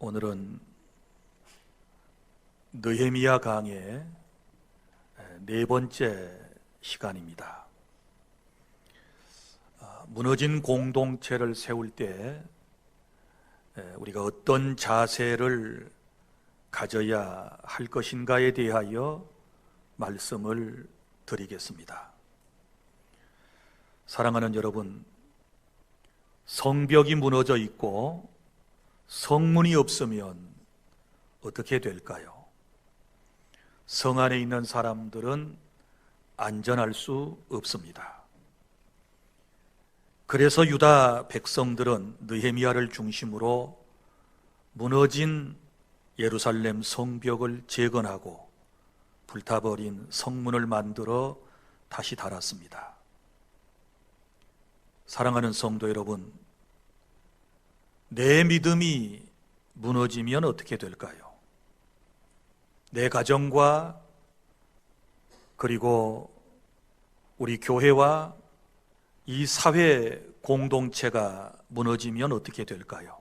오늘은 느헤미야 강의 네 번째 시간입니다. 무너진 공동체를 세울 때 우리가 어떤 자세를 가져야 할 것인가에 대하여 말씀을 드리겠습니다. 사랑하는 여러분, 성벽이 무너져 있고 성문이 없으면 어떻게 될까요? 성 안에 있는 사람들은 안전할 수 없습니다. 그래서 유다 백성들은 느헤미야를 중심으로 무너진 예루살렘 성벽을 재건하고 불타버린 성문을 만들어 다시 달았습니다. 사랑하는 성도 여러분, 내 믿음이 무너지면 어떻게 될까요? 내 가정과 그리고 우리 교회와 이 사회 공동체가 무너지면 어떻게 될까요?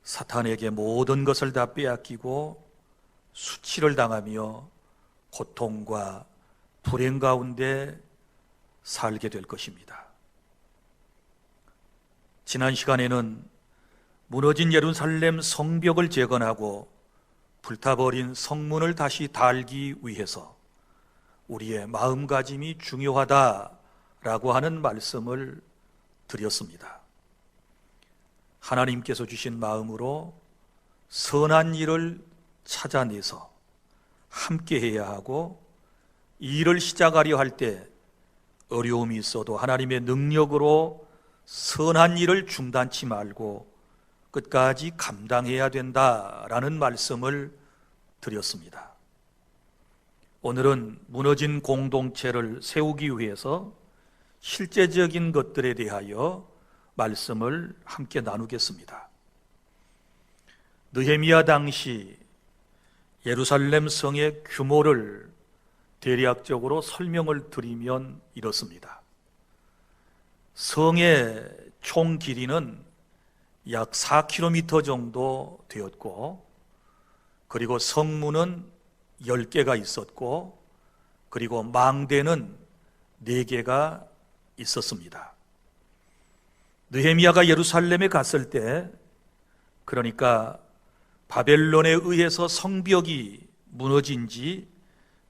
사탄에게 모든 것을 다 빼앗기고 수치를 당하며 고통과 불행 가운데 살게 될 것입니다. 지난 시간에는 무너진 예루살렘 성벽을 재건하고 불타버린 성문을 다시 달기 위해서 우리의 마음가짐이 중요하다라고 하는 말씀을 드렸습니다. 하나님께서 주신 마음으로 선한 일을 찾아내서 함께 해야 하고, 이 일을 시작하려 할 때 어려움이 있어도 하나님의 능력으로 선한 일을 중단치 말고 끝까지 감당해야 된다라는 말씀을 드렸습니다. 오늘은 무너진 공동체를 세우기 위해서 실제적인 것들에 대하여 말씀을 함께 나누겠습니다. 느헤미야 당시 예루살렘 성의 규모를 대략적으로 설명을 드리면 이렇습니다. 성의 총 길이는 약 4km 정도 되었고, 그리고 성문은 10개가 있었고, 그리고 망대는 4개가 있었습니다. 느헤미야가 예루살렘에 갔을 때, 그러니까 바벨론에 의해서 성벽이 무너진 지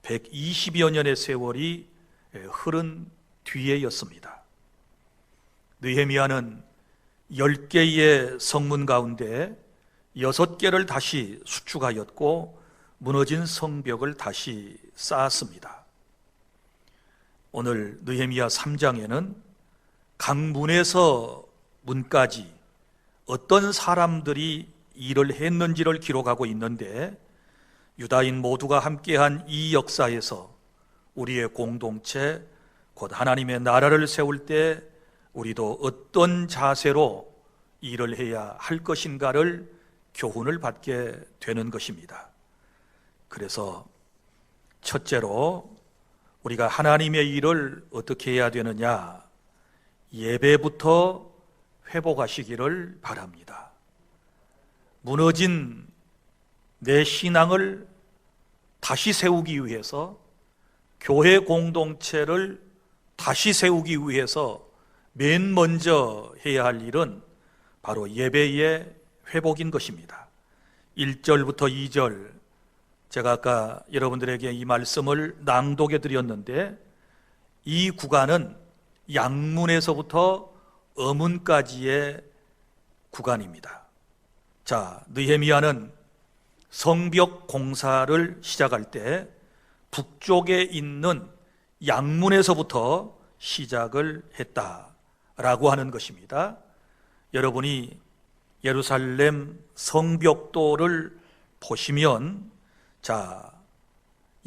120여 년의 세월이 흐른 뒤에였습니다. 느헤미야는 10개의 성문 가운데 6개를 다시 수축하였고 무너진 성벽을 다시 쌓았습니다. 오늘 느헤미야 3장에는 강문에서 문까지 어떤 사람들이 일을 했는지를 기록하고 있는데, 유다인 모두가 함께한 이 역사에서 우리의 공동체, 곧 하나님의 나라를 세울 때 우리도 어떤 자세로 일을 해야 할 것인가를 교훈을 받게 되는 것입니다. 그래서 첫째로 우리가 하나님의 일을 어떻게 해야 되느냐, 예배부터 회복하시기를 바랍니다. 무너진 내 신앙을 다시 세우기 위해서, 교회 공동체를 다시 세우기 위해서 맨 먼저 해야 할 일은 바로 예배의 회복인 것입니다. 1절부터 2절, 제가 아까 여러분들에게 이 말씀을 낭독해 드렸는데, 이 구간은 양문에서부터 어문까지의 구간입니다. 자, 느헤미야는 성벽 공사를 시작할 때 북쪽에 있는 양문에서부터 시작을 했다라고 하는 것입니다. 여러분이 예루살렘 성벽도를 보시면, 자,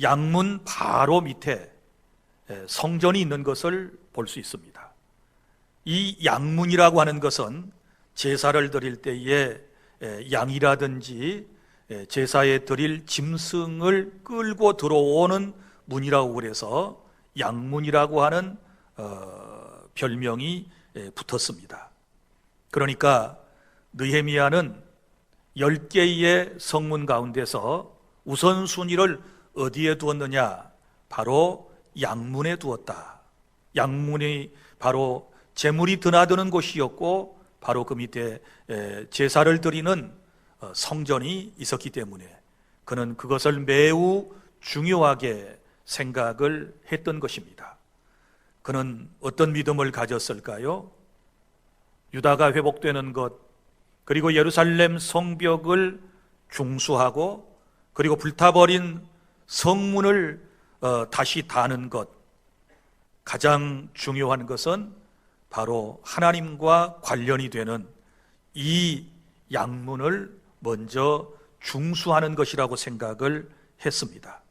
양문 바로 밑에 성전이 있는 것을 볼 수 있습니다. 이 양문이라고 하는 것은 제사를 드릴 때에 양이라든지 제사에 드릴 짐승을 끌고 들어오는 문이라고 그래서 양문이라고 하는 별명이 붙었습니다. 그러니까 느헤미야는 10개의 성문 가운데서 우선순위를 어디에 두었느냐? 바로 양문에 두었다. 양문이 바로 제물이 드나드는 곳이었고 바로 그 밑에 제사를 드리는 성전이 있었기 때문에 그는 그것을 매우 중요하게 생각을 했던 것입니다. 그는 어떤 믿음을 가졌을까요? 유다가 회복되는 것, 그리고 예루살렘 성벽을 중수하고 그리고 불타버린 성문을 다시 다는 것, 가장 중요한 것은 바로 하나님과 관련이 되는 이 양문을 먼저 중수하는 것이라고 생각을 했습니다.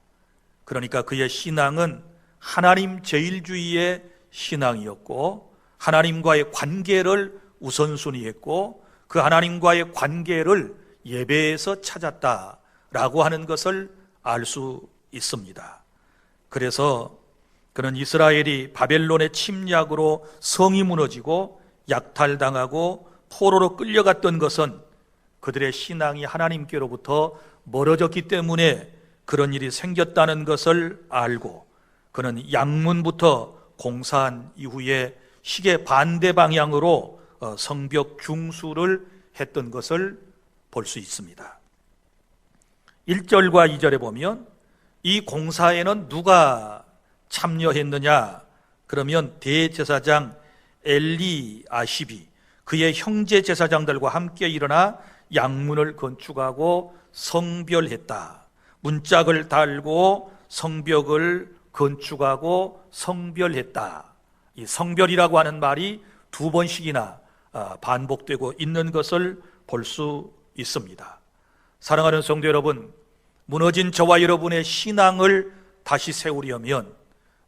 그러니까 그의 신앙은 하나님 제일주의의 신앙이었고 하나님과의 관계를 우선순위했고 그 하나님과의 관계를 예배에서 찾았다라고 하는 것을 알 수 있습니다. 그래서 그는 이스라엘이 바벨론의 침략으로 성이 무너지고 약탈당하고 포로로 끌려갔던 것은 그들의 신앙이 하나님께로부터 멀어졌기 때문에 그런 일이 생겼다는 것을 알고 그는 양문부터 공사한 이후에 시계 반대 방향으로 성벽 중수를 했던 것을 볼 수 있습니다. 1절과 2절에 보면 이 공사에는 누가 참여했느냐? 그러면 대제사장 엘리아십이 그의 형제 제사장들과 함께 일어나 양문을 건축하고 성별했다. 문짝을 달고 성벽을 건축하고 성별했다. 이 성별이라고 하는 말이 2번씩이나 반복되고 있는 것을 볼 수 있습니다. 사랑하는 성도 여러분, 무너진 저와 여러분의 신앙을 다시 세우려면,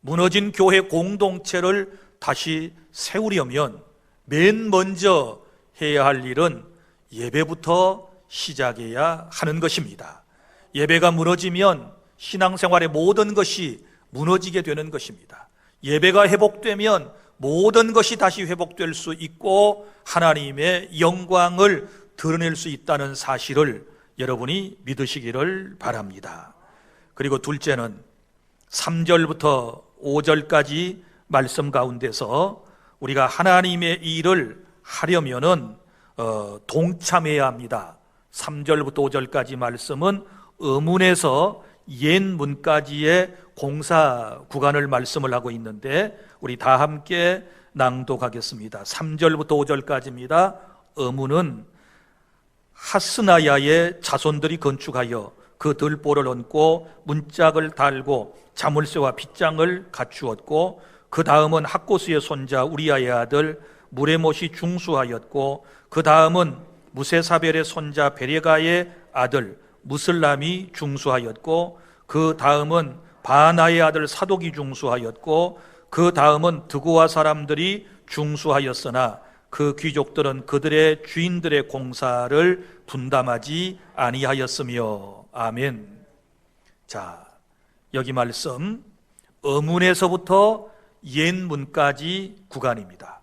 무너진 교회 공동체를 다시 세우려면 맨 먼저 해야 할 일은 예배부터 시작해야 하는 것입니다. 예배가 무너지면 신앙생활의 모든 것이 무너지게 되는 것입니다. 예배가 회복되면 모든 것이 다시 회복될 수 있고 하나님의 영광을 드러낼 수 있다는 사실을 여러분이 믿으시기를 바랍니다. 그리고 둘째는 3절부터 5절까지 말씀 가운데서 우리가 하나님의 일을 하려면은 동참해야 합니다. 3절부터 5절까지 말씀은 의문에서 옛 문까지의 공사 구간을 말씀을 하고 있는데 우리 다 함께 낭독하겠습니다. 3절부터 5절까지입니다. 의문은 하스나야의 자손들이 건축하여 그 들보를 얹고 문짝을 달고 자물쇠와 빗장을 갖추었고 그 다음은 학고스의 손자 우리아의 아들 무레못이 중수하였고 그 다음은 무세사벨의 손자 베레가의 아들 무슬람이 중수하였고 그 다음은 바나의 아들 사독이 중수하였고 그 다음은 드고아 사람들이 중수하였으나 그 귀족들은 그들의 주인들의 공사를 분담하지 아니하였으며. 아멘. 자, 여기 말씀 어문에서부터 옛문까지 구간입니다.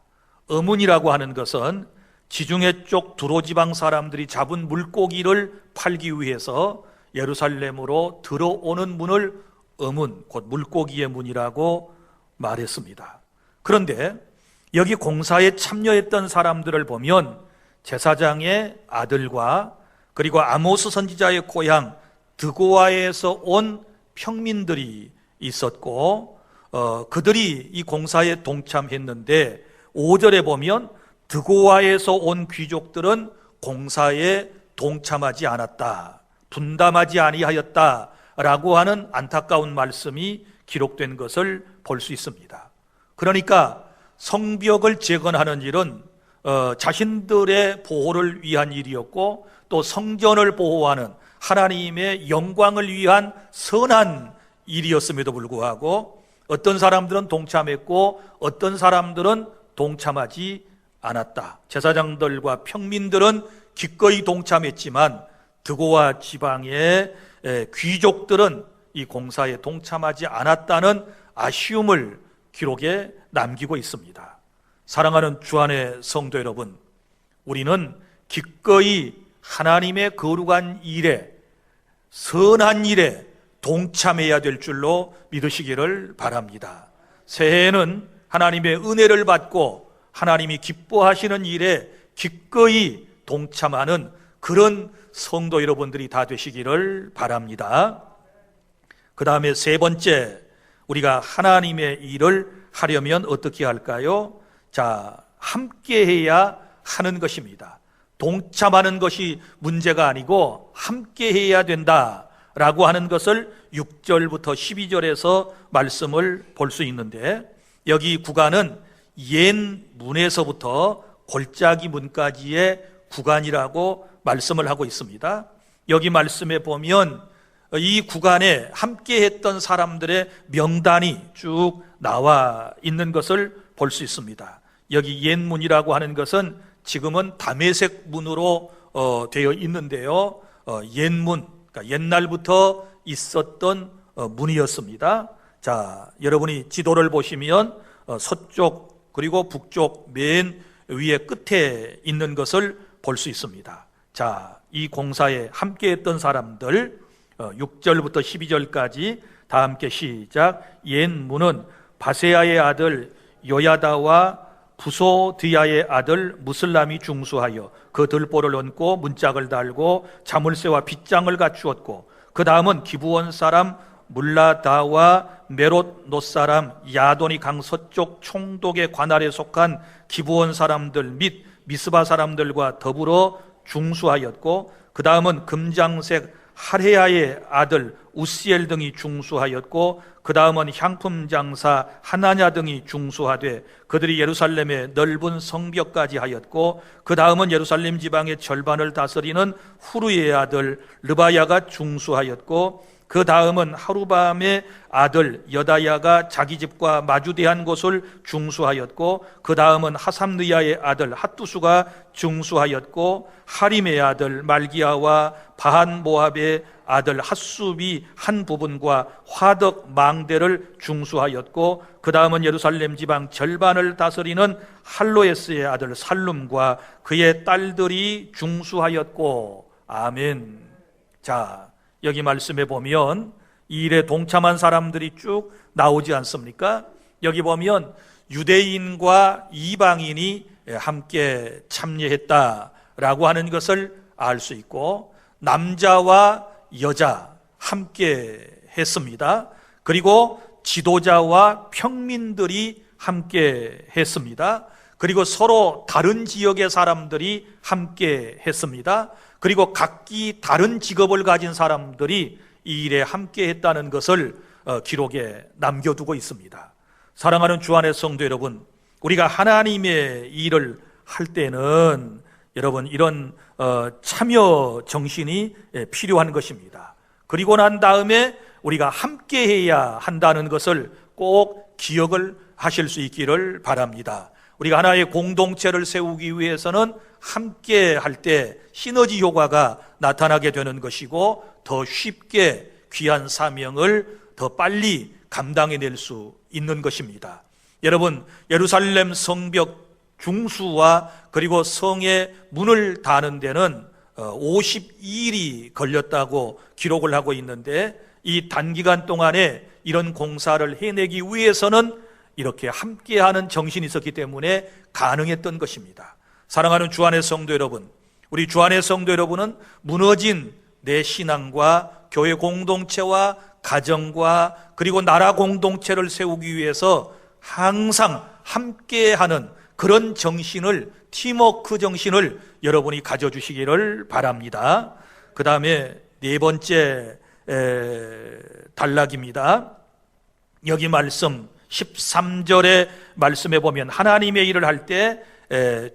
어문이라고 하는 것은 지중해 쪽 두로지방 사람들이 잡은 물고기를 팔기 위해서 예루살렘으로 들어오는 문을 어문, 곧 물고기의 문이라고 말했습니다. 그런데 여기 공사에 참여했던 사람들을 보면 제사장의 아들과 그리고 아모스 선지자의 고향 드고아에서 온 평민들이 있었고 그들이 이 공사에 동참했는데 5절에 보면 드고아에서 온 귀족들은 공사에 동참하지 않았다, 분담하지 아니하였다라고 하는 안타까운 말씀이 기록된 것을 볼 수 있습니다. 그러니까 성벽을 재건하는 일은 자신들의 보호를 위한 일이었고 또 성전을 보호하는 하나님의 영광을 위한 선한 일이었음에도 불구하고 어떤 사람들은 동참했고 어떤 사람들은 동참하지 않았다. 제사장들과 평민들은 기꺼이 동참했지만 드고아 지방의 귀족들은 이 공사에 동참하지 않았다는 아쉬움을 기록에 남기고 있습니다. 사랑하는 주안의 성도 여러분, 우리는 기꺼이 하나님의 거룩한 일에, 선한 일에 동참해야 될 줄로 믿으시기를 바랍니다. 새해에는 하나님의 은혜를 받고 하나님이 기뻐하시는 일에 기꺼이 동참하는 그런 성도 여러분들이 다 되시기를 바랍니다. 그 다음에 세 번째, 우리가 하나님의 일을 하려면 어떻게 할까요? 자, 함께해야 하는 것입니다. 동참하는 것이 문제가 아니고 함께해야 된다라고 하는 것을 6절부터 12절에서 말씀을 볼 수 있는데, 여기 구간은 옛 문에서부터 골짜기 문까지의 구간이라고 말씀을 하고 있습니다. 여기 말씀에 보면 이 구간에 함께 했던 사람들의 명단이 쭉 나와 있는 것을 볼 수 있습니다. 여기 옛 문이라고 하는 것은 지금은 다메섹 문으로 되어 있는데요, 옛 문, 그러니까 옛날부터 있었던 문이었습니다. 자, 여러분이 지도를 보시면 서쪽 그리고 북쪽 맨 위에 끝에 있는 것을 볼 수 있습니다. 자, 이 공사에 함께 했던 사람들 6절부터 12절까지 다 함께 시작. 옛 문은 바세아의 아들 요야다와 부소드야의 아들 무슬람이 중수하여 그 들보를 얹고 문짝을 달고 자물쇠와 빗장을 갖추었고, 그 다음은 기브온 사람 물라다와 메롯 놋 사람 야돈이 강 서쪽 총독의 관할에 속한 기브온 사람들 및 미스바 사람들과 더불어 중수하였고, 그 다음은 금장색 하레야의 아들 우시엘 등이 중수하였고, 그 다음은 향품 장사 하나냐 등이 중수하되 그들이 예루살렘의 넓은 성벽까지 하였고, 그 다음은 예루살렘 지방의 절반을 다스리는 후르의 아들 르바야가 중수하였고, 그 다음은 하루밤의 아들 여다야가 자기 집과 마주대한 곳을 중수하였고, 그 다음은 하삼느야의 아들 핫두수가 중수하였고, 하림의 아들 말기야와 바한 모압의 아들 핫숲이 한 부분과 화덕 망대를 중수하였고, 그 다음은 예루살렘 지방 절반을 다스리는 할로에스의 아들 살룸과 그의 딸들이 중수하였고. 아멘. 자, 여기 말씀해 보면 이 일에 동참한 사람들이 쭉 나오지 않습니까? 여기 보면 유대인과 이방인이 함께 참여했다라고 하는 것을 알 수 있고, 남자와 여자 함께 했습니다. 그리고 지도자와 평민들이 함께 했습니다. 그리고 서로 다른 지역의 사람들이 함께 했습니다. 그리고 각기 다른 직업을 가진 사람들이 이 일에 함께 했다는 것을 기록에 남겨두고 있습니다. 사랑하는 주 안의 성도 여러분, 우리가 하나님의 일을 할 때는 여러분 이런 참여 정신이 필요한 것입니다. 그리고 난 다음에 우리가 함께 해야 한다는 것을 꼭 기억을 하실 수 있기를 바랍니다. 우리가 하나의 공동체를 세우기 위해서는 함께 할 때 시너지 효과가 나타나게 되는 것이고, 더 쉽게 귀한 사명을 더 빨리 감당해낼 수 있는 것입니다. 여러분, 예루살렘 성벽 중수와 그리고 성의 문을 다는 데는 52일이 걸렸다고 기록을 하고 있는데, 이 단기간 동안에 이런 공사를 해내기 위해서는 이렇게 함께하는 정신이 있었기 때문에 가능했던 것입니다. 사랑하는 주 안의 성도 여러분, 우리 주 안의 성도 여러분은 무너진 내 신앙과 교회 공동체와 가정과 그리고 나라 공동체를 세우기 위해서 항상 함께하는 그런 정신을, 팀워크 정신을 여러분이 가져주시기를 바랍니다. 그 다음에 네 번째 단락입니다. 여기 말씀 13절의 말씀에 보면 하나님의 일을 할 때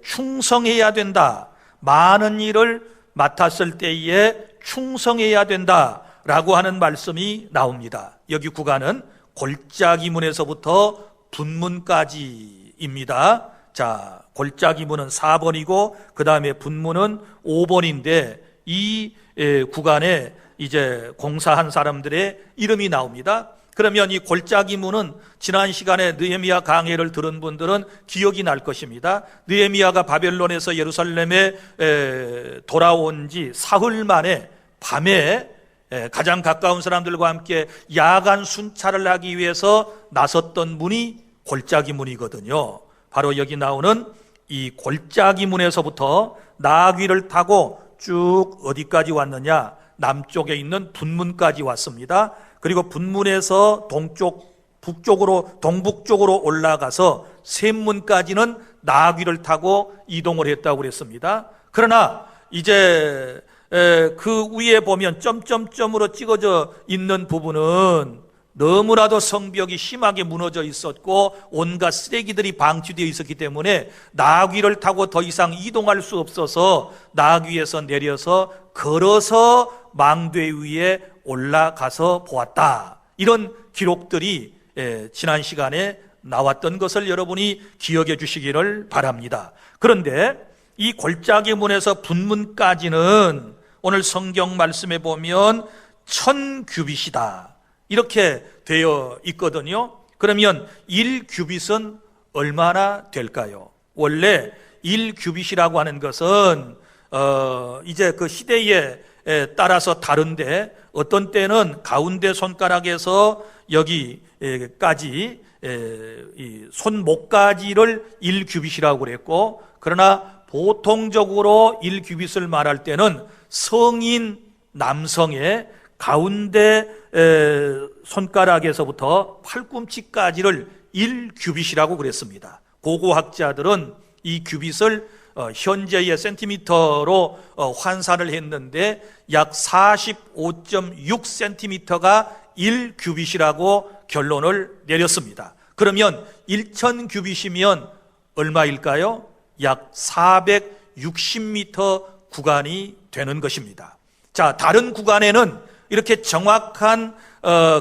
충성해야 된다, 많은 일을 맡았을 때에 충성해야 된다라고 하는 말씀이 나옵니다. 여기 구간은 골짜기문에서부터 분문까지입니다. 자, 골짜기문은 4번이고 그 다음에 분문은 5번인데 이 구간에 이제 공사한 사람들의 이름이 나옵니다. 그러면 이 골짜기문은 지난 시간에 느헤미야 강해를 들은 분들은 기억이 날 것입니다. 느헤미야가 바벨론에서 예루살렘에 돌아온 지 사흘 만에 밤에 가장 가까운 사람들과 함께 야간 순찰을 하기 위해서 나섰던 문이 골짜기문이거든요. 바로 여기 나오는 이 골짜기문에서부터 나귀를 타고 쭉 어디까지 왔느냐? 남쪽에 있는 분문까지 왔습니다. 그리고 분문에서 북쪽으로 동북쪽으로 올라가서 샘문까지는 나귀를 타고 이동을 했다고 그랬습니다. 그러나 이제 그 위에 보면 점점점으로 찍어져 있는 부분은 너무나도 성벽이 심하게 무너져 있었고 온갖 쓰레기들이 방치되어 있었기 때문에 나귀를 타고 더 이상 이동할 수 없어서 나귀에서 내려서 걸어서 망대 위에 올라가서 보았다. 이런 기록들이 지난 시간에 나왔던 것을 여러분이 기억해 주시기를 바랍니다. 그런데 이 골짜기문에서 분문까지는 오늘 성경 말씀에 보면 1000규빗이다. 이렇게 되어 있거든요. 그러면 1규빗은 얼마나 될까요? 원래 1규빗이라고 하는 것은 이제 그 시대에 따라서 다른데 어떤 때는 가운데 손가락에서 여기까지 이 손목까지를 1규빗이라고 그랬고, 그러나 보통적으로 1규빗을 말할 때는 성인 남성의 가운데 손가락에서부터 팔꿈치까지를 1규빗이라고 그랬습니다. 고고학자들은 이 규빗을 현재의 센티미터로 환산을 했는데 약 45.6cm가 1규빗이라고 결론을 내렸습니다. 그러면 1000규빗이면 얼마일까요? 약 460m 구간이 되는 것입니다. 자, 다른 구간에는 이렇게 정확한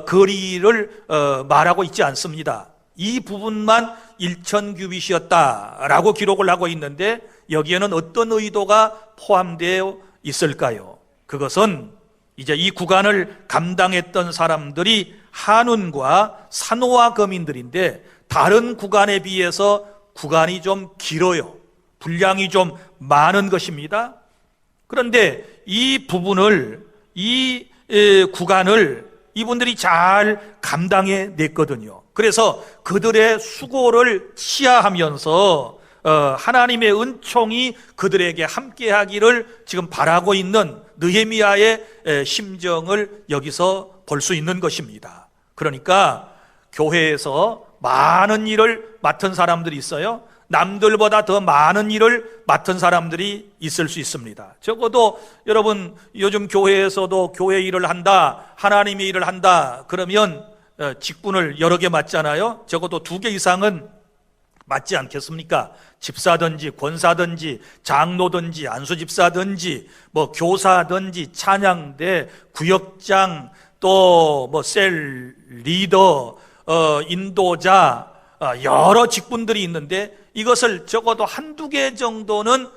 거리를 말하고 있지 않습니다. 이 부분만 1000규빗이었다라고 기록을 하고 있는데 여기에는 어떤 의도가 포함되어 있을까요? 그것은 이제 이 구간을 감당했던 사람들이 한운과 산호와 거민들인데 다른 구간에 비해서 구간이 좀 길어요. 분량이 좀 많은 것입니다. 그런데 이 부분을, 이 구간을 이분들이 잘 감당해 냈거든요. 그래서 그들의 수고를 치하하면서 하나님의 은총이 그들에게 함께하기를 지금 바라고 있는 느헤미야의 심정을 여기서 볼 수 있는 것입니다. 그러니까 교회에서 많은 일을 맡은 사람들이 있어요. 남들보다 더 많은 일을 맡은 사람들이 있을 수 있습니다. 적어도 여러분 요즘 교회에서도 교회 일을 한다, 하나님의 일을 한다 그러면 직분을 여러 개 맡잖아요. 적어도 2개 이상은 맡지 않겠습니까? 집사든지 권사든지 장로든지 안수집사든지 뭐 교사든지 찬양대 구역장 또 뭐 셀 리더 인도자 여러 직분들이 있는데 이것을 적어도 1-2개 정도는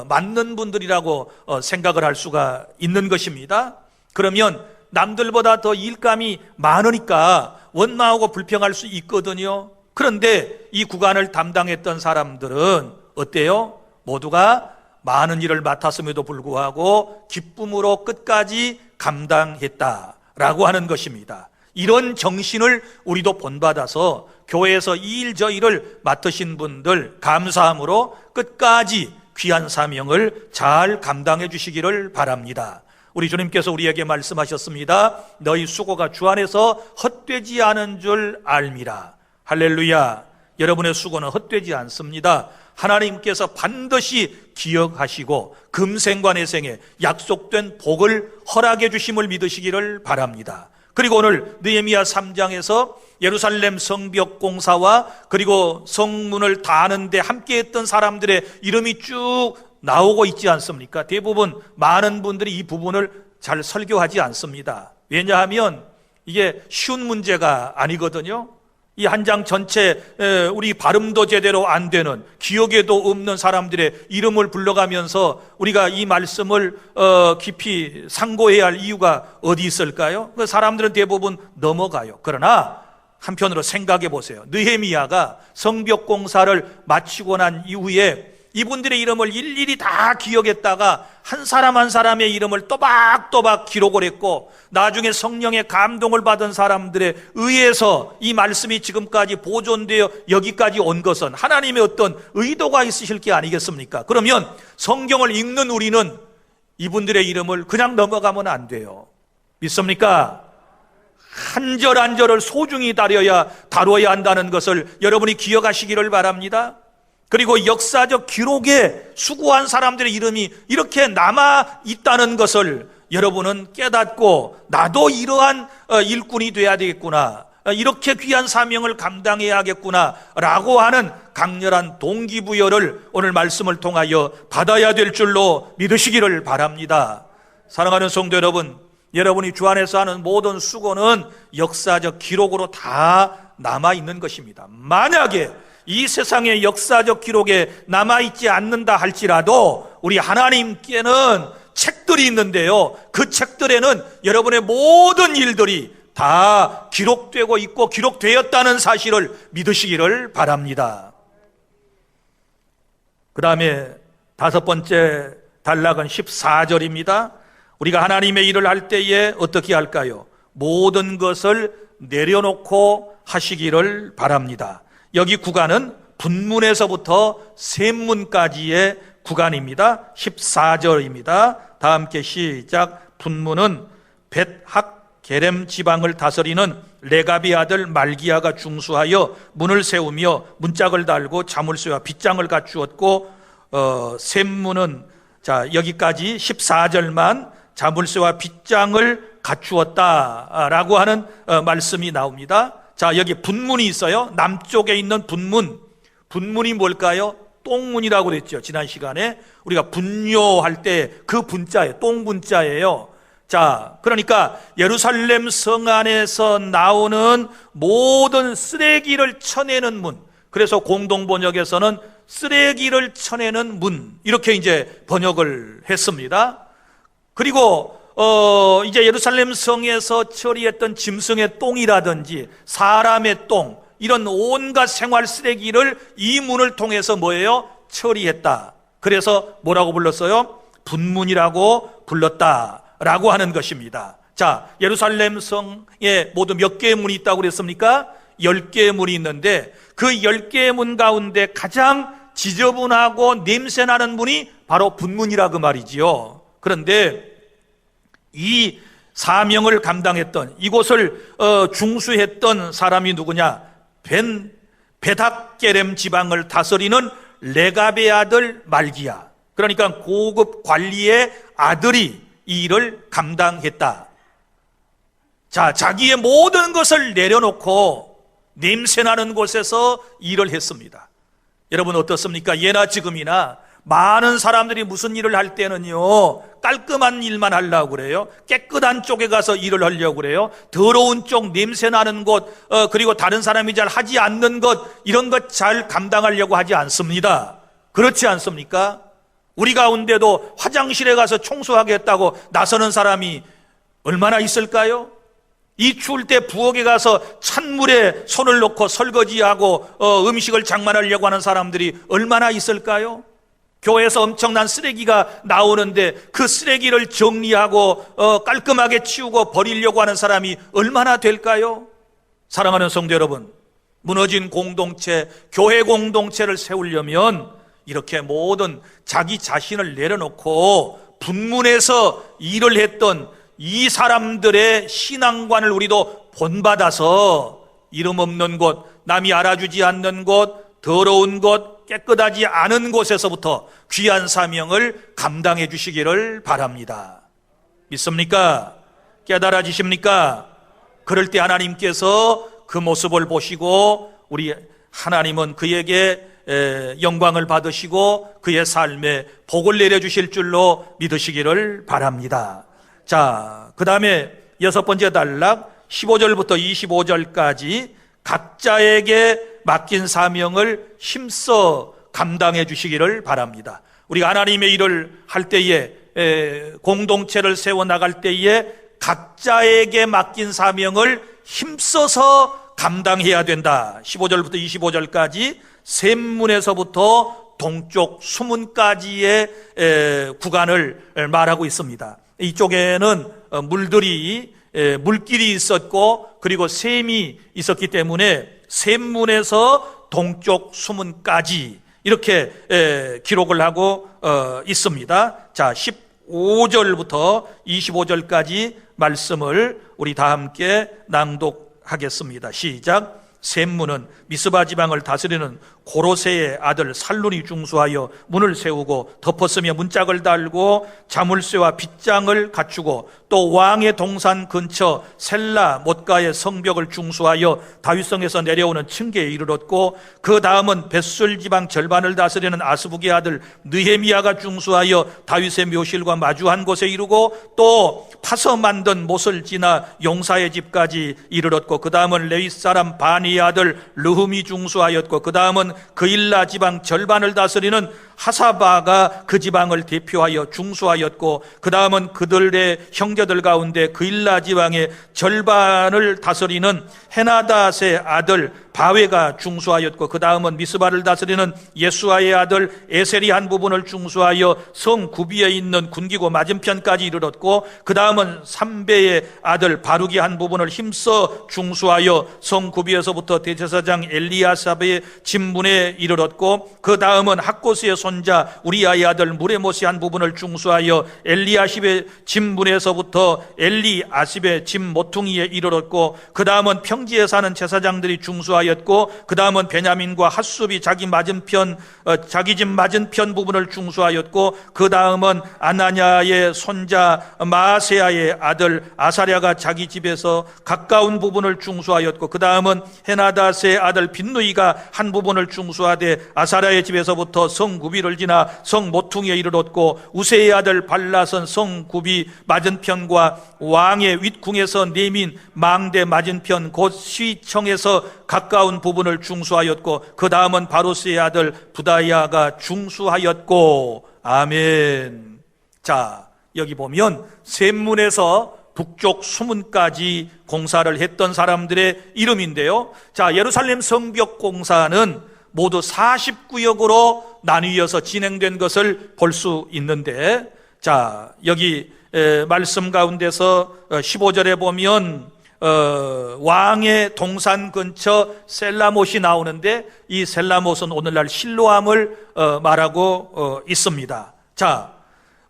맡는 분들이라고 생각을 할 수가 있는 것입니다. 그러면 남들보다 더 일감이 많으니까 원망하고 불평할 수 있거든요. 그런데 이 구간을 담당했던 사람들은 어때요? 모두가 많은 일을 맡았음에도 불구하고 기쁨으로 끝까지 감당했다라고 하는 것입니다. 이런 정신을 우리도 본받아서 교회에서 이 일 저 일을 맡으신 분들 감사함으로 끝까지 귀한 사명을 잘 감당해 주시기를 바랍니다. 우리 주님께서 우리에게 말씀하셨습니다. 너희 수고가 주 안에서 헛되지 않은 줄 알미라. 할렐루야. 여러분의 수고는 헛되지 않습니다. 하나님께서 반드시 기억하시고 금생과 내생에 약속된 복을 허락해 주심을 믿으시기를 바랍니다. 그리고 오늘 느헤미야 3장에서 예루살렘 성벽 공사와 그리고 성문을 다하는데 함께했던 사람들의 이름이 쭉 나오고 있지 않습니까? 대부분 많은 분들이 이 부분을 잘 설교하지 않습니다. 왜냐하면 이게 쉬운 문제가 아니거든요. 이 한 장 전체 우리 발음도 제대로 안 되는, 기억에도 없는 사람들의 이름을 불러가면서 우리가 이 말씀을 깊이 상고해야 할 이유가 어디 있을까요? 그 사람들은 대부분 넘어가요. 그러나 한편으로 생각해 보세요. 느헤미야가 성벽 공사를 마치고 난 이후에 이분들의 이름을 일일이 다 기억했다가 한 사람 한 사람의 이름을 또박또박 기록을 했고, 나중에 성령의 감동을 받은 사람들에 의해서 이 말씀이 지금까지 보존되어 여기까지 온 것은 하나님의 어떤 의도가 있으실 게 아니겠습니까? 그러면 성경을 읽는 우리는 이분들의 이름을 그냥 넘어가면 안 돼요. 믿습니까? 한 절 한 절을 소중히 다뤄야 한다는 것을 여러분이 기억하시기를 바랍니다. 그리고 역사적 기록에 수고한 사람들의 이름이 이렇게 남아 있다는 것을 여러분은 깨닫고, 나도 이러한 일꾼이 돼야 되겠구나, 이렇게 귀한 사명을 감당해야 하겠구나 라고 하는 강렬한 동기부여를 오늘 말씀을 통하여 받아야 될 줄로 믿으시기를 바랍니다. 사랑하는 성도 여러분, 여러분이 주 안에서 하는 모든 수고는 역사적 기록으로 다 남아있는 것입니다. 만약에 이 세상의 역사적 기록에 남아있지 않는다 할지라도 우리 하나님께는 책들이 있는데요, 그 책들에는 여러분의 모든 일들이 다 기록되고 있고 기록되었다는 사실을 믿으시기를 바랍니다. 그 다음에 다섯 번째 단락은 14절입니다. 우리가 하나님의 일을 할 때에 어떻게 할까요? 모든 것을 내려놓고 하시기를 바랍니다. 여기 구간은 분문에서부터 셈문까지의 구간입니다. 14절입니다. 다 함께 시작. 분문은 벳학 게렘 지방을 다스리는 레갑의 아들 말기야가 중수하여 문을 세우며 문짝을 달고 자물쇠와 빗장을 갖추었고, 셈문은 여기까지 14절만 자물쇠와 빗장을 갖추었다라고 하는 말씀이 나옵니다. 자, 여기 분문이 있어요. 남쪽에 있는 분문. 분문이 뭘까요? 똥문이라고 그랬죠. 지난 시간에 우리가 분뇨할 때 그 분자예요. 똥분자예요. 자, 그러니까 예루살렘 성 안에서 나오는 모든 쓰레기를 쳐내는 문. 그래서 공동 번역에서는 쓰레기를 쳐내는 문, 이렇게 이제 번역을 했습니다. 그리고 이제 예루살렘 성에서 처리했던 짐승의 똥이라든지 사람의 똥, 이런 온갖 생활 쓰레기를 이 문을 통해서 뭐예요? 처리했다. 그래서 뭐라고 불렀어요? 분문이라고 불렀다라고 하는 것입니다. 자, 예루살렘 성에 모두 몇 개의 문이 있다고 그랬습니까? 10개의 문이 있는데 그 10개의 문 가운데 가장 지저분하고 냄새나는 문이 바로 분문이라고 말이지요. 그런데 이 사명을 감당했던, 이곳을 중수했던 사람이 누구냐? 벳학게렘 지방을 다스리는 레갑의 아들 말기야. 그러니까 고급 관리의 아들이 이 일을 감당했다. 자, 자기의 모든 것을 내려놓고 냄새나는 곳에서 일을 했습니다. 여러분 어떻습니까? 예나 지금이나 많은 사람들이 무슨 일을 할 때는요, 깔끔한 일만 하려고 그래요. 깨끗한 쪽에 가서 일을 하려고 그래요. 더러운 쪽, 냄새 나는 곳, 그리고 다른 사람이 잘 하지 않는 것, 이런 것 잘 감당하려고 하지 않습니다. 그렇지 않습니까? 우리 가운데도 화장실에 가서 청소하겠다고 나서는 사람이 얼마나 있을까요? 이 추울 때 부엌에 가서 찬물에 손을 넣고 설거지하고 음식을 장만하려고 하는 사람들이 얼마나 있을까요? 교회에서 엄청난 쓰레기가 나오는데 그 쓰레기를 정리하고 깔끔하게 치우고 버리려고 하는 사람이 얼마나 될까요? 사랑하는 성도 여러분, 무너진 공동체, 교회 공동체를 세우려면 이렇게 모든 자기 자신을 내려놓고 분문해서 일을 했던 이 사람들의 신앙관을 우리도 본받아서 이름 없는 곳, 남이 알아주지 않는 곳, 더러운 곳, 깨끗하지 않은 곳에서부터 귀한 사명을 감당해 주시기를 바랍니다. 믿습니까? 깨달아지십니까? 그럴 때 하나님께서 그 모습을 보시고 우리 하나님은 그에게 영광을 받으시고 그의 삶에 복을 내려주실 줄로 믿으시기를 바랍니다. 자, 그 다음에 여섯 번째 단락 15절부터 25절까지 각자에게 맡긴 사명을 힘써 감당해 주시기를 바랍니다. 우리가 하나님의 일을 할 때에, 공동체를 세워나갈 때에 각자에게 맡긴 사명을 힘써서 감당해야 된다. 15절부터 25절까지 샘문에서부터 동쪽 수문까지의 구간을 말하고 있습니다. 이쪽에는 물길이 있었고 그리고 샘이 있었기 때문에 샘문에서 동쪽 수문까지 이렇게 기록을 하고 있습니다. 자, 15절부터 25절까지 말씀을 우리 다 함께 낭독하겠습니다. 시작. 샘문은 미스바 지방을 다스리는 고로세의 아들 살룬이 중수하여 문을 세우고 덮었으며 문짝을 달고 자물쇠와 빗장을 갖추고 또 왕의 동산 근처 셀라 못가의 성벽을 중수하여 다윗성에서 내려오는 층계에 이르렀고 그 다음은 벳술 지방 절반을 다스리는 아스북의 아들 느헤미야가 중수하여 다윗의 묘실과 마주한 곳에 이르고 또 파서 만든 못을 지나 용사의 집까지 이르렀고 그 다음은 레위 사람 바니의 아들 르흠이 중수하였고 그 다음은 그일라 지방 절반을 다스리는 하사바가 그 지방을 대표하여 중수하였고 그 다음은 그들의 형제들 가운데 그일라 지방의 절반을 다스리는 헤나닷의 아들 바웨가 중수하였고 그 다음은 미스바를 다스리는 예수아의 아들 에셀이 한 부분을 중수하여 성 구비에 있는 군기고 맞은편까지 이르렀고 그 다음은 삼배의 아들 바룩이 한 부분을 힘써 중수하여 성 구비에서부터 대제사장 엘리야삽의 진문에 이르렀고 그 다음은 학고스의 손자 우리아의 아들 무레못이 한 부분을 중수하여 엘리야십의 진문에서부터 엘리아십의 진 모퉁이에 이르렀고 그 다음은 평지에 사는 제사장들이 중수하였고 그 다음은 베냐민과 핫숲이 자기 집 맞은편 부분을 중수하였고 그 다음은 아나냐의 손자 마세야의 아들 아사랴가 자기 집에서 가까운 부분을 중수하였고 그 다음은 헤나닷의 아들 빈누이가 한 부분을 중수하되 아사랴의 집에서부터 성구비를 지나 성 모퉁이에 이르렀고 우세의 아들 발랏은 성구비 맞은편과 왕의 윗궁에서 내민 망대 맞은편 곧 시청에서 가까운 부분을 중수하였고 그 다음은 바로스의 아들 부다야가 중수하였고. 아멘. 자, 여기 보면 샘문에서 북쪽 수문까지 공사를 했던 사람들의 이름인데요. 자, 예루살렘 성벽 공사는 모두 40구역으로 나뉘어서 진행된 것을 볼 수 있는데, 자, 여기 말씀 가운데서 15절에 보면 왕의 동산 근처 셀라못이 나오는데 이 셀라못은 오늘날 실로암을 말하고 있습니다. 자,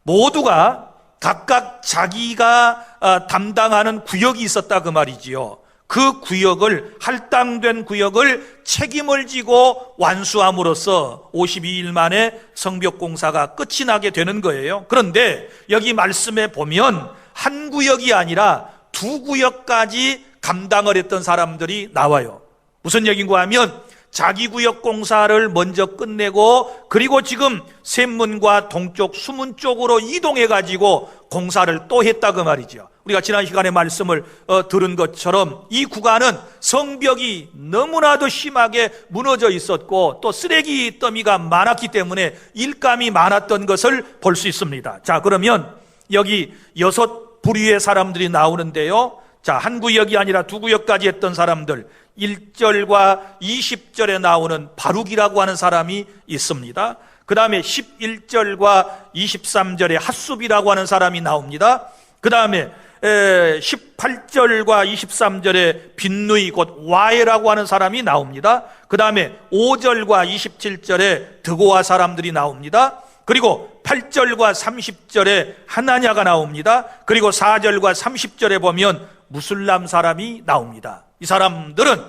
모두가 각각 자기가 담당하는 구역이 있었다 그 말이지요. 그 구역을, 할당된 구역을 책임을 지고 완수함으로써 52일 만에 성벽 공사가 끝이 나게 되는 거예요. 그런데 여기 말씀에 보면 한 구역이 아니라 두 구역까지 감당을 했던 사람들이 나와요. 무슨 얘기인가 하면 자기 구역 공사를 먼저 끝내고 그리고 지금 샘문과 동쪽 수문 쪽으로 이동해 가지고 공사를 또 했다 그 말이죠. 우리가 지난 시간에 말씀을 들은 것처럼 이 구간은 성벽이 너무나도 심하게 무너져 있었고 또 쓰레기 더미가 많았기 때문에 일감이 많았던 것을 볼 수 있습니다. 자, 그러면 여기 6부류의 사람들이 나오는데요. 자, 한 구역이 아니라 두 구역까지 했던 사람들, 1절과 20절에 나오는 바룩이라고 하는 사람이 있습니다. 그 다음에 11절과 23절에 핫숲이라고 하는 사람이 나옵니다. 그 다음에 18절과 23절에 빈누이 곧 와에라고 하는 사람이 나옵니다. 그 다음에 5절과 27절에 드고아 사람들이 나옵니다. 그리고 8절과 30절에 하나냐가 나옵니다. 그리고 4절과 30절에 보면 무슬람 사람이 나옵니다. 이 사람들은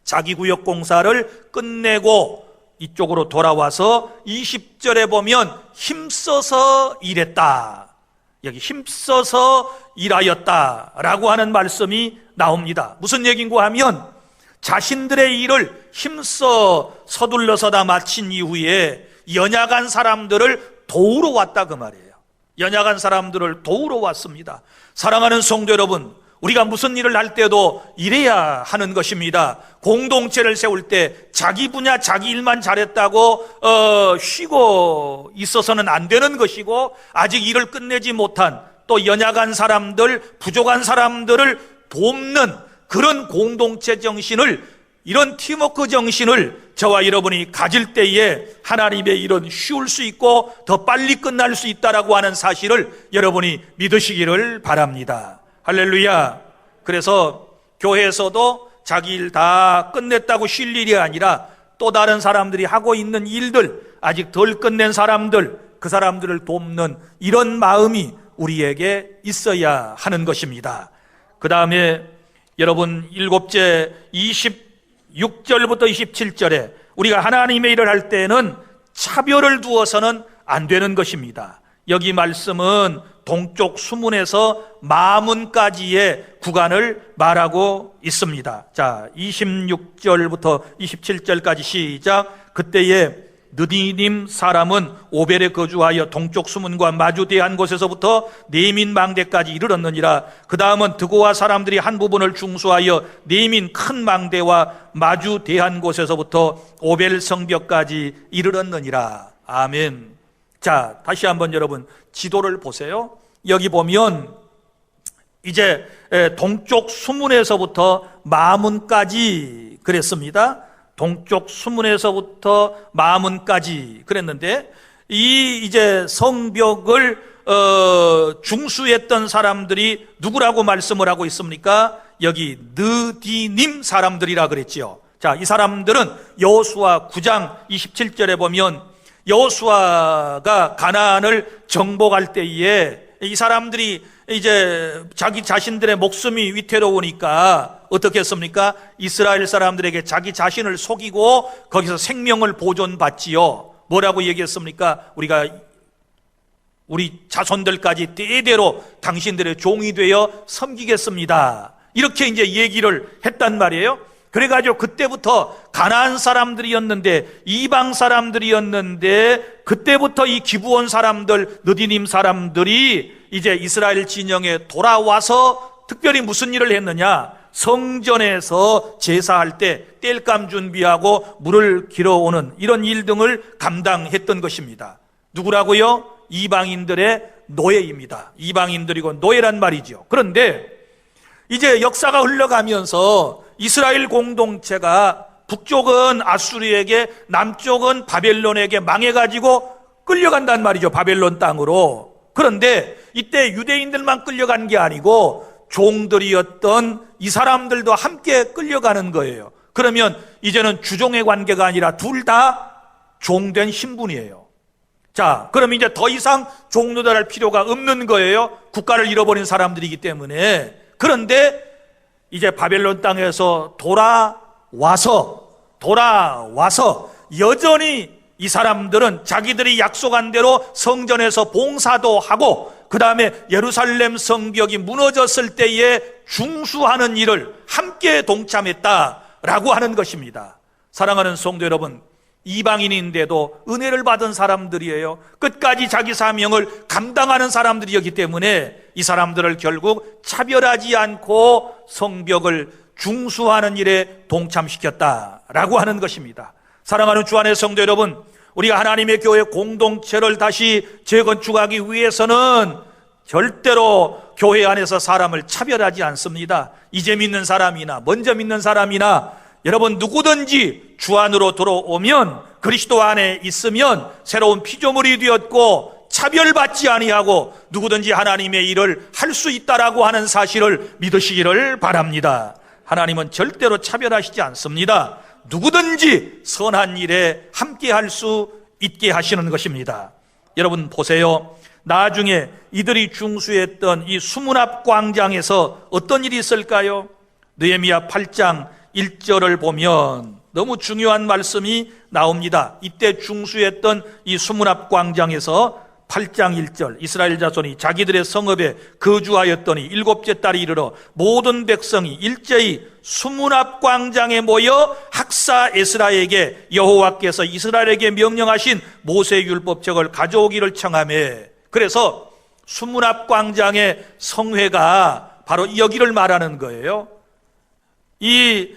자기 구역 공사를 끝내고 이쪽으로 돌아와서 20절에 보면 힘써서 일했다. 여기 힘써서 일하였다라고 하는 말씀이 나옵니다. 무슨 얘기인가 하면 자신들의 일을 힘써 서둘러서 다 마친 이후에 연약한 사람들을 도우러 왔다 그 말이에요. 연약한 사람들을 도우러 왔습니다. 사랑하는 성도 여러분, 우리가 무슨 일을 할 때도 이래야 하는 것입니다. 공동체를 세울 때 자기 분야 자기 일만 잘했다고 쉬고 있어서는 안 되는 것이고, 아직 일을 끝내지 못한 또 연약한 사람들, 부족한 사람들을 돕는 그런 공동체 정신을, 이런 팀워크 정신을 저와 여러분이 가질 때에 하나님의 일은 쉬울 수 있고 더 빨리 끝날 수 있다라고 하는 사실을 여러분이 믿으시기를 바랍니다. 할렐루야. 그래서 교회에서도 자기 일 다 끝냈다고 쉴 일이 아니라 또 다른 사람들이 하고 있는 일들, 아직 덜 끝낸 사람들, 그 사람들을 돕는 이런 마음이 우리에게 있어야 하는 것입니다. 그 다음에 여러분 7째 26절부터 27절에 우리가 하나님의 일을 할 때는 차별을 두어서는 안 되는 것입니다. 여기 말씀은 동쪽 수문에서 마문까지의 구간을 말하고 있습니다. 자, 26절부터 27절까지 시작. 그때에 느디님 사람은 오벨에 거주하여 동쪽 수문과 마주대한 곳에서부터 네민 망대까지 이르렀느니라. 그 다음은 드고와 사람들이 한 부분을 중수하여 네민 큰 망대와 마주대한 곳에서부터 오벨 성벽까지 이르렀느니라. 아멘. 자, 다시 한번 여러분 지도를 보세요. 여기 보면 이제 동쪽 수문에서부터 마문까지 그랬습니다. 동쪽 수문에서부터 마문까지 그랬는데, 이 이제 성벽을 중수했던 사람들이 누구라고 말씀을 하고 있습니까? 여기 느디님 사람들이라 그랬지요. 자, 이 사람들은 여호수아 9장 27절에 보면 여호수아가 가나안을 정복할 때에 이 사람들이 이제 자기 자신들의 목숨이 위태로우니까 어떻게 했습니까? 이스라엘 사람들에게 자기 자신을 속이고 거기서 생명을 보존받지요. 뭐라고 얘기했습니까? 우리 자손들까지 대대로 당신들의 종이 되어 섬기겠습니다. 이렇게 이제 얘기를 했단 말이에요. 그래가지고 그때부터 가나안 사람들이었는데, 이방 사람들이었는데, 그때부터 이 기브온 사람들, 느디님 사람들이 이제 이스라엘 진영에 돌아와서 특별히 무슨 일을 했느냐? 성전에서 제사할 때 땔감 준비하고 물을 길어오는 이런 일 등을 감당했던 것입니다. 누구라고요? 이방인들의 노예입니다. 이방인들이고 노예란 말이죠. 그런데 이제 역사가 흘러가면서 이스라엘 공동체가 북쪽은 아수르에게, 남쪽은 바벨론에게 망해가지고 끌려간단 말이죠. 바벨론 땅으로. 그런데 이때 유대인들만 끌려간 게 아니고 종들이었던 이 사람들도 함께 끌려가는 거예요. 그러면 이제는 주종의 관계가 아니라 둘 다 종된 신분이에요. 자, 그럼 이제 더 이상 종노달할 필요가 없는 거예요. 국가를 잃어버린 사람들이기 때문에. 그런데 이제 바벨론 땅에서 돌아와서 여전히 이 사람들은 자기들이 약속한 대로 성전에서 봉사도 하고, 그 다음에 예루살렘 성벽이 무너졌을 때에 중수하는 일을 함께 동참했다라고 하는 것입니다. 사랑하는 성도 여러분, 이방인인데도 은혜를 받은 사람들이에요. 끝까지 자기 사명을 감당하는 사람들이었기 때문에 이 사람들을 결국 차별하지 않고 성벽을 중수하는 일에 동참시켰다라고 하는 것입니다. 사랑하는 주 안의 성도 여러분, 우리가 하나님의 교회 공동체를 다시 재건축하기 위해서는 절대로 교회 안에서 사람을 차별하지 않습니다. 이제 믿는 사람이나 먼저 믿는 사람이나 여러분 누구든지 주 안으로 들어오면, 그리스도 안에 있으면 새로운 피조물이 되었고 차별받지 아니하고 누구든지 하나님의 일을 할 수 있다라고 하는 사실을 믿으시기를 바랍니다. 하나님은 절대로 차별하시지 않습니다. 누구든지 선한 일에 함께 할 수 있게 하시는 것입니다. 여러분 보세요. 나중에 이들이 중수했던 이 수문 앞 광장에서 어떤 일이 있을까요? 느헤미야 8장 1절을 보면 너무 중요한 말씀이 나옵니다. 이때 중수했던 이 수문 앞 광장에서 8장 1절, 이스라엘 자손이 자기들의 성읍에 거주하였더니 7째 달이 이르러 모든 백성이 일제히 수문 앞 광장에 모여 학사 에스라에게 여호와께서 이스라엘에게 명령하신 모세 율법책을 가져오기를 청하매. 그래서 수문 앞 광장의 성회가 바로 여기를 말하는 거예요. 이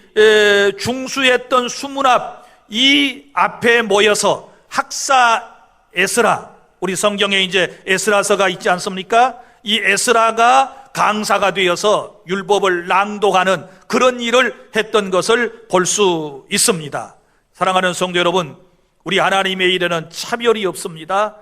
중수했던 수문 앞 이 앞에 모여서 학사 에스라, 우리 성경에 이제 에스라서가 있지 않습니까? 이 에스라가 강사가 되어서 율법을 낭독하는 그런 일을 했던 것을 볼 수 있습니다. 사랑하는 성도 여러분, 우리 하나님의 일에는 차별이 없습니다.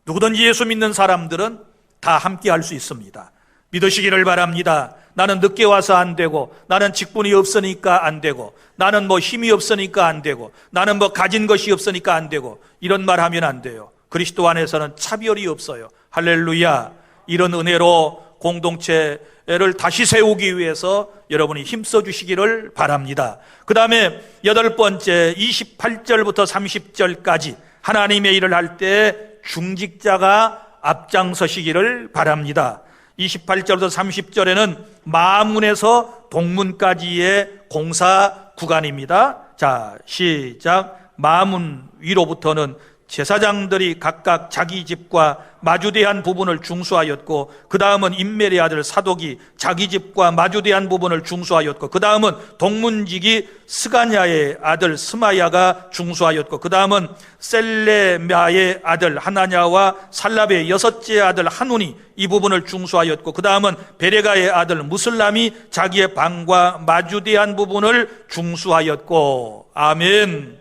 누구든지 예수 믿는 사람들은 다 함께 할 수 있습니다. 믿으시기를 바랍니다. 나는 늦게 와서 안 되고, 나는 직분이 없으니까 안 되고, 나는 뭐 힘이 없으니까 안 되고, 나는 뭐 가진 것이 없으니까 안 되고, 이런 말 하면 안 돼요. 그리스도 안에서는 차별이 없어요. 할렐루야. 이런 은혜로 공동체를 다시 세우기 위해서 여러분이 힘써 주시기를 바랍니다. 그 다음에 8번째 28절부터 30절까지 하나님의 일을 할 때 중직자가 앞장서시기를 바랍니다. 28절부터 30절에는 마문에서 동문까지의 공사 구간입니다. 자, 시작. 마문 위로부터는 제사장들이 각각 자기 집과 마주대한 부분을 중수하였고, 그 다음은 임멜의 아들 사독이 자기 집과 마주대한 부분을 중수하였고, 그 다음은 동문직이 스가냐의 아들 스마야가 중수하였고, 그 다음은 셀레미아의 아들 하나냐와 살랍의 6째 아들 하눈이 이 부분을 중수하였고, 그 다음은 베레가의 아들 무슬람이 자기의 방과 마주대한 부분을 중수하였고. 아멘.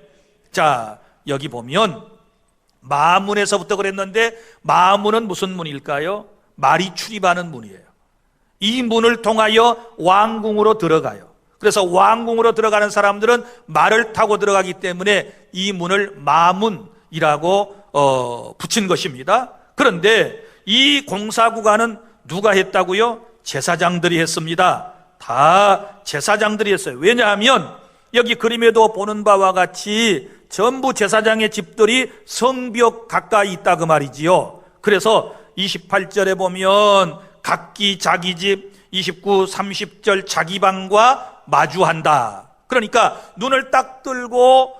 자, 여기 보면 마문에서부터 그랬는데, 마문은 무슨 문일까요? 말이 출입하는 문이에요. 이 문을 통하여 왕궁으로 들어가요. 그래서 왕궁으로 들어가는 사람들은 말을 타고 들어가기 때문에 이 문을 마문이라고 붙인 것입니다. 그런데 이 공사 구간은 누가 했다고요? 제사장들이 했습니다. 다 제사장들이 했어요. 왜냐하면 여기 그림에도 보는 바와 같이 전부 제사장의 집들이 성벽 가까이 있다 그 말이지요. 그래서 28절에 보면 각기 자기 집, 29, 30절 자기 방과 마주한다. 그러니까 눈을 딱 들고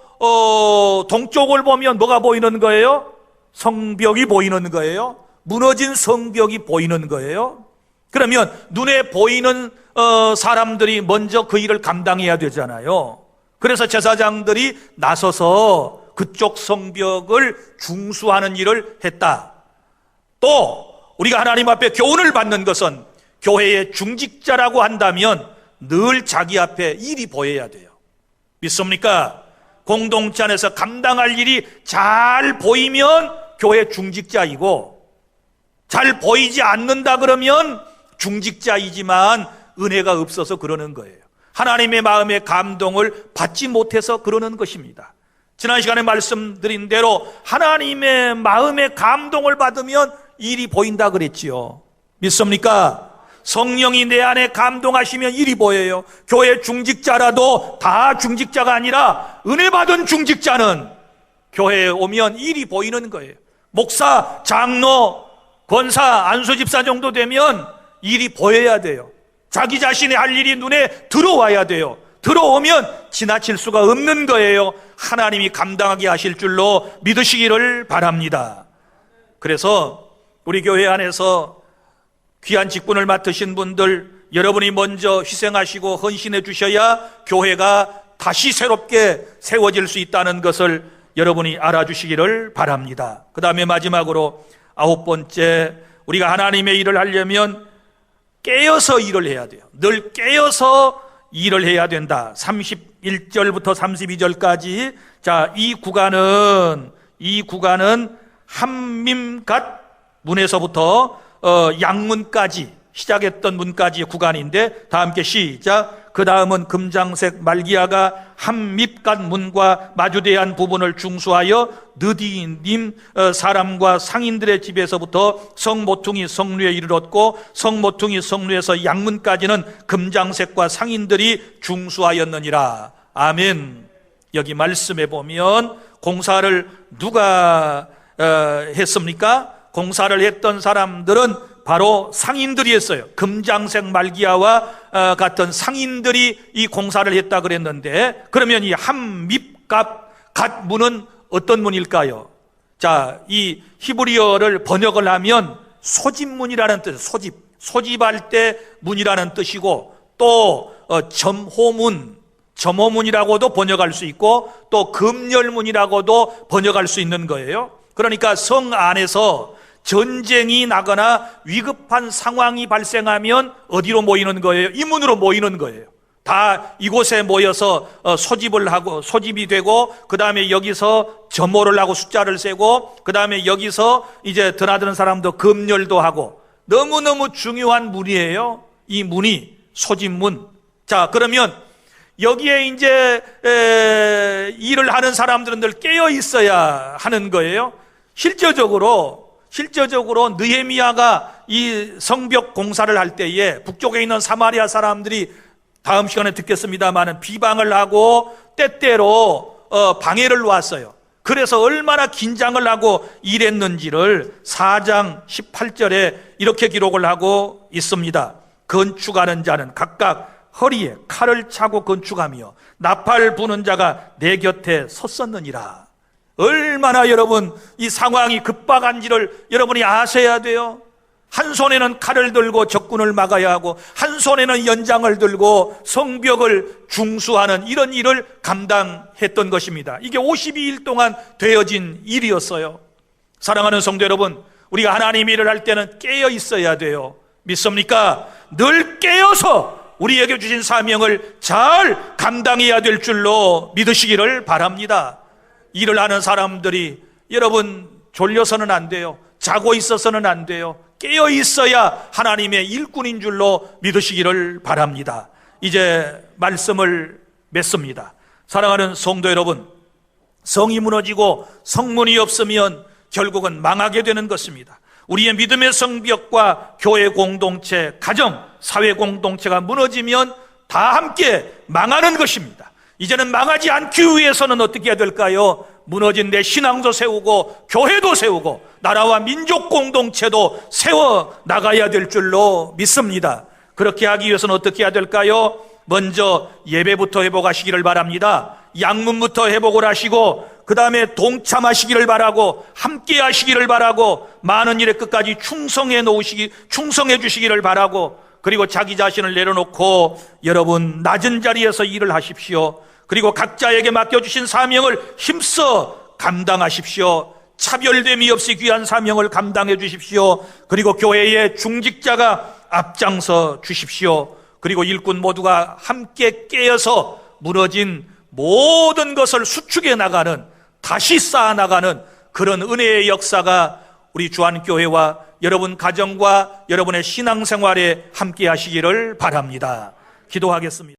동쪽을 보면 뭐가 보이는 거예요? 성벽이 보이는 거예요. 무너진 성벽이 보이는 거예요. 그러면 눈에 보이는 사람들이 먼저 그 일을 감당해야 되잖아요. 그래서 제사장들이 나서서 그쪽 성벽을 중수하는 일을 했다. 또 우리가 하나님 앞에 교훈을 받는 것은 교회의 중직자라고 한다면 늘 자기 앞에 일이 보여야 돼요. 믿습니까? 공동체 안에서 감당할 일이 잘 보이면 교회 중직자이고, 잘 보이지 않는다 그러면 중직자이지만 은혜가 없어서 그러는 거예요. 하나님의 마음의 감동을 받지 못해서 그러는 것입니다. 지난 시간에 말씀드린 대로 하나님의 마음의 감동을 받으면 일이 보인다 그랬지요. 믿습니까? 성령이 내 안에 감동하시면 일이 보여요. 교회 중직자라도 다 중직자가 아니라 은혜 받은 중직자는 교회에 오면 일이 보이는 거예요. 목사, 장로, 권사, 안수집사 정도 되면 일이 보여야 돼요. 자기 자신의 할 일이 눈에 들어와야 돼요. 들어오면 지나칠 수가 없는 거예요. 하나님이 감당하게 하실 줄로 믿으시기를 바랍니다. 그래서 우리 교회 안에서 귀한 직분을 맡으신 분들, 여러분이 먼저 희생하시고 헌신해 주셔야 교회가 다시 새롭게 세워질 수 있다는 것을 여러분이 알아주시기를 바랍니다. 그 다음에 마지막으로 9번째, 우리가 하나님의 일을 하려면 깨어서 일을 해야 돼요. 늘 깨어서 일을 해야 된다. 31절부터 32절까지. 자, 이 구간은 함밈갓 문에서부터 양문까지 시작했던 문까지의 구간인데, 다 함께 시작. 그 다음은 금장색 말기야가 함밉갓 문과 마주대한 부분을 중수하여 느디님 사람과 상인들의 집에서부터 성모퉁이 성루에 이르렀고, 성모퉁이 성루에서 양문까지는 금장색과 상인들이 중수하였느니라. 아멘. 여기 말씀해 보면 공사를 누가 했습니까? 공사를 했던 사람들은 바로 상인들이 했어요. 금장색 말기야와 같은 상인들이 이 공사를 했다 그랬는데, 그러면 이 함밉갓 문은 어떤 문일까요? 자, 이 히브리어를 번역을 하면 소집문이라는 뜻, 소집. 소집할 때 문이라는 뜻이고, 또 점호문이라고도 번역할 수 있고, 또 금열문이라고도 번역할 수 있는 거예요. 그러니까 성 안에서 전쟁이 나거나 위급한 상황이 발생하면 어디로 모이는 거예요? 이 문으로 모이는 거예요. 다 이곳에 모여서 소집이 되고, 그 다음에 여기서 점호를 하고 숫자를 세고, 그 다음에 여기서 이제 드나드는 사람도 금열도 하고, 너무너무 중요한 문이에요. 이 문이 소집문. 자, 그러면 여기에 이제 일을 하는 사람들은 늘 깨어 있어야 하는 거예요. 실제적으로 느헤미야가 이 성벽 공사를 할 때에 북쪽에 있는 사마리아 사람들이, 다음 시간에 듣겠습니다마는, 비방을 하고 때때로 방해를 왔어요. 그래서 얼마나 긴장을 하고 일했는지를 4장 18절에 이렇게 기록을 하고 있습니다. 건축하는 자는 각각 허리에 칼을 차고 건축하며 나팔 부는 자가 내 곁에 섰었느니라. 얼마나 여러분 이 상황이 급박한지를 여러분이 아셔야 돼요. 한 손에는 칼을 들고 적군을 막아야 하고, 한 손에는 연장을 들고 성벽을 중수하는 이런 일을 감당했던 것입니다. 이게 52일 동안 되어진 일이었어요. 사랑하는 성도 여러분, 우리가 하나님 일을 할 때는 깨어 있어야 돼요. 믿습니까? 늘 깨어서 우리에게 주신 사명을 잘 감당해야 될 줄로 믿으시기를 바랍니다. 일을 하는 사람들이 여러분 졸려서는 안 돼요. 자고 있어서는 안 돼요. 깨어 있어야 하나님의 일꾼인 줄로 믿으시기를 바랍니다. 이제 말씀을 맺습니다. 사랑하는 성도 여러분, 성이 무너지고 성문이 없으면 결국은 망하게 되는 것입니다. 우리의 믿음의 성벽과 교회 공동체, 가정, 사회 공동체가 무너지면 다 함께 망하는 것입니다. 이제는 망하지 않기 위해서는 어떻게 해야 될까요? 무너진 내 신앙도 세우고 교회도 세우고 나라와 민족 공동체도 세워 나가야 될 줄로 믿습니다. 그렇게 하기 위해서는 어떻게 해야 될까요? 먼저 예배부터 회복하시기를 바랍니다. 양문부터 회복을 하시고, 그 다음에 동참하시기를 바라고, 함께 하시기를 바라고, 많은 일에 끝까지 충성해 주시기를 바라고, 그리고 자기 자신을 내려놓고 여러분 낮은 자리에서 일을 하십시오. 그리고 각자에게 맡겨주신 사명을 힘써 감당하십시오. 차별됨이 없이 귀한 사명을 감당해 주십시오. 그리고 교회의 중직자가 앞장서 주십시오. 그리고 일꾼 모두가 함께 깨어서 무너진 모든 것을 수축해 나가는, 다시 쌓아 나가는 그런 은혜의 역사가 우리 주안교회와 여러분 가정과 여러분의 신앙생활에 함께 하시기를 바랍니다. 기도하겠습니다.